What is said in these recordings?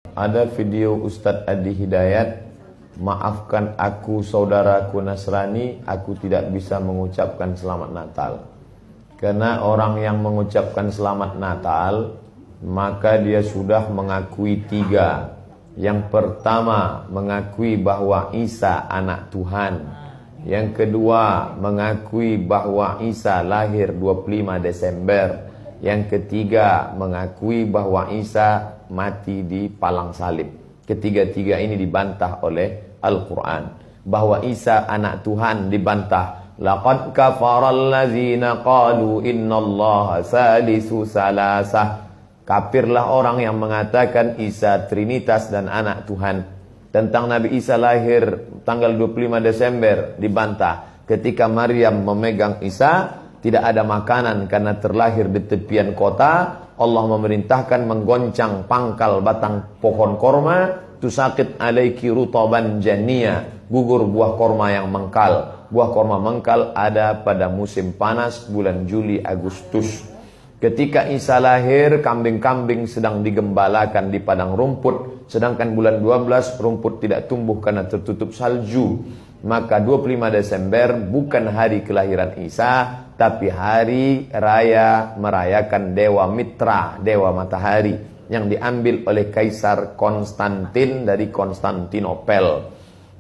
Ada video Ustadz Adi Hidayat, maafkan aku saudaraku Nasrani, aku tidak bisa mengucapkan selamat Natal. Karena orang yang mengucapkan selamat Natal, maka dia sudah mengakui tiga. Yang pertama, mengakui bahwa Isa anak Tuhan. Yang kedua, mengakui bahwa Isa lahir 25 Desember. Yang ketiga, mengakui bahwa Isa mati di palang salib. Ketiga-tiga ini dibantah oleh Al-Quran. Bahwa Isa anak Tuhan dibantah. Laqad kafaral ladzina qalu innallaha salisu salasah. Kafirlah orang yang mengatakan Isa Trinitas dan anak Tuhan. Tentang Nabi Isa lahir tanggal 25 Desember dibantah. Ketika Maryam memegang Isa, tidak ada makanan karena terlahir di tepian kota. Allah memerintahkan menggoncang pangkal batang pohon korma. Tusakit alaiki rutaban jania. Gugur buah korma yang mengkal. Buah korma mengkal ada pada musim panas bulan Juli Agustus. Ketika Isa lahir, kambing-kambing sedang digembalakan di padang rumput. Sedangkan bulan 12 rumput tidak tumbuh karena tertutup salju. Maka 25 Desember bukan hari kelahiran Isa, tapi hari raya merayakan Dewa Mitra, Dewa Matahari, yang diambil oleh Kaisar Konstantin dari Konstantinopel.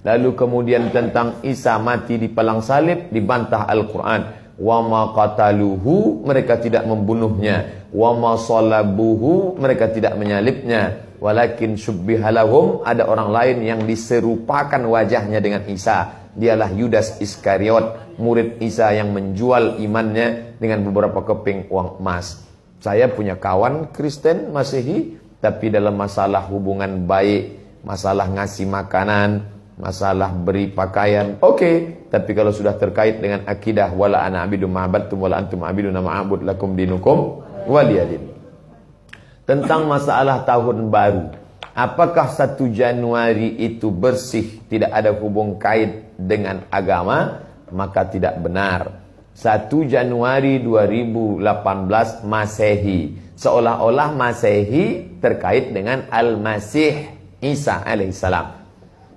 Lalu kemudian tentang Isa mati di palang salib dibantah Al-Quran. Wa ma qataluhu, mereka tidak membunuhnya. Wa ma salabuhu, mereka tidak menyalibnya. Walakin syubbihalahum, ada orang lain yang diserupakan wajahnya dengan Isa. Dialah Yudas Iskariot, murid Isa yang menjual imannya dengan beberapa keping uang emas. Saya punya kawan Kristen Masehi, tapi dalam masalah hubungan baik, masalah ngasih makanan, masalah beri pakaian, oke. Tapi kalau sudah terkait dengan akidah, wala ana abidu ma'abadtum wala antum abiduna ma'abud lakum dinukum waliyadin. Tentang masalah tahun baru, apakah 1 Januari itu bersih, tidak ada hubung kait dengan agama? Maka tidak benar. 1 Januari 2018 Masehi, seolah-olah Masehi terkait dengan Al-Masih Isa alaihissalam.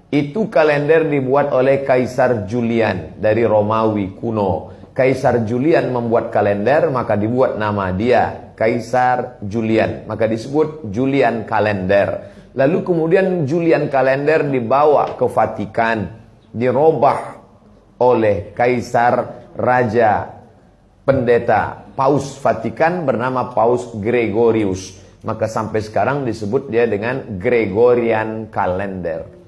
Itu kalender dibuat oleh Kaisar Julian dari Romawi kuno. Kaisar Julian membuat kalender, maka dibuat nama dia Kaisar Julian, maka disebut Julian kalender. Lalu kemudian Julian kalender dibawa ke Vatikan, dirobah oleh Kaisar Raja Pendeta Paus Vatikan bernama Paus Gregorius. Maka sampai sekarang disebut dia dengan Gregorian kalender.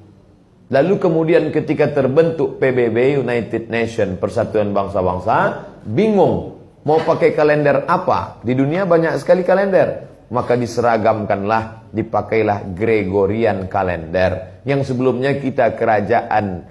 Lalu kemudian ketika terbentuk PBB, United Nation, Persatuan Bangsa-Bangsa, bingung mau pakai kalender apa? Di dunia banyak sekali kalender. Maka diseragamkanlah, dipakailah Gregorian kalender. Yang sebelumnya kita kerajaan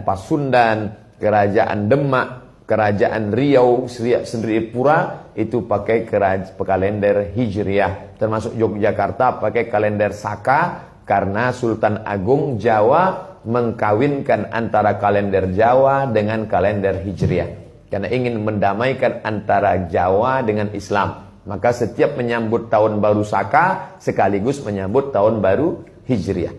Pasundan, kerajaan Demak, kerajaan Riau, Sendiriapura itu pakai kalender Hijriah. Termasuk Yogyakarta pakai kalender Saka, karena Sultan Agung Jawa mengkawinkan antara kalender Jawa dengan kalender Hijriah. Karena ingin mendamaikan antara Jawa dengan Islam. Maka setiap menyambut tahun baru Saka sekaligus menyambut tahun baru Hijriah.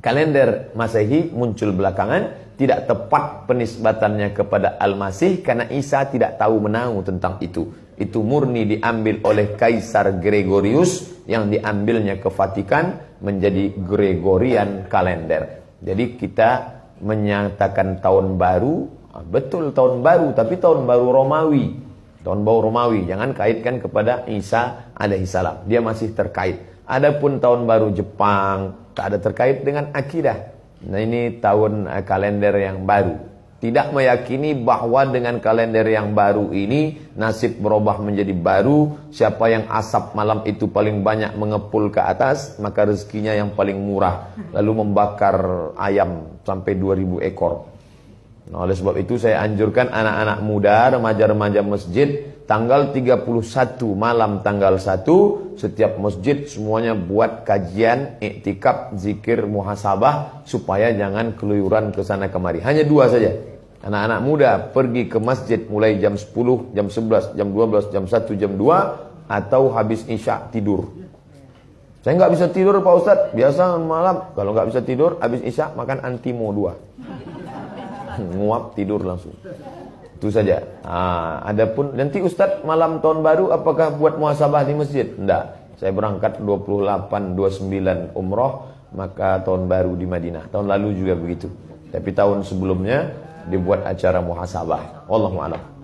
Kalender Masehi muncul belakangan, tidak tepat penisbatannya kepada Al-Masih karena Isa tidak tahu menahu tentang itu. Itu murni diambil oleh Kaisar Gregorius yang diambilnya ke Vatikan menjadi Gregorian kalender. Jadi kita menyatakan tahun baru, betul tahun baru, tapi tahun baru Romawi. Tahun baru Romawi, jangan kaitkan kepada Isa alaihissalam. Dia masih terkait. Adapun tahun baru Jepang, tak ada terkait dengan akidah. Nah ini tahun kalender yang baru. Tidak meyakini bahwa dengan kalender yang baru ini nasib berubah menjadi baru. Siapa yang asap malam itu paling banyak mengepul ke atas, maka rezekinya yang paling murah. Lalu membakar ayam sampai 2000 ekor. Nah, oleh sebab itu saya anjurkan anak-anak muda, remaja-remaja masjid, tanggal 31 malam tanggal 1, setiap masjid semuanya buat kajian, iktikaf, zikir, muhasabah, supaya jangan keluyuran ke sana kemari. Hanya 2 saja. Anak-anak muda pergi ke masjid mulai jam 10, jam 11, jam 12, jam 1, jam 2, atau habis isya tidur. Saya nggak bisa tidur Pak Ustadz. Biasa malam kalau nggak bisa tidur, habis isya makan Antimo 2. Nguap tidur langsung. Itu saja. Adapun nanti Ustadz malam tahun baru apakah buat muhasabah di masjid? Enggak. Saya berangkat 28, 29 umroh, maka tahun baru di Madinah. Tahun lalu juga begitu. Tapi tahun sebelumnya dibuat acara muhasabah. Wallahu a'lam.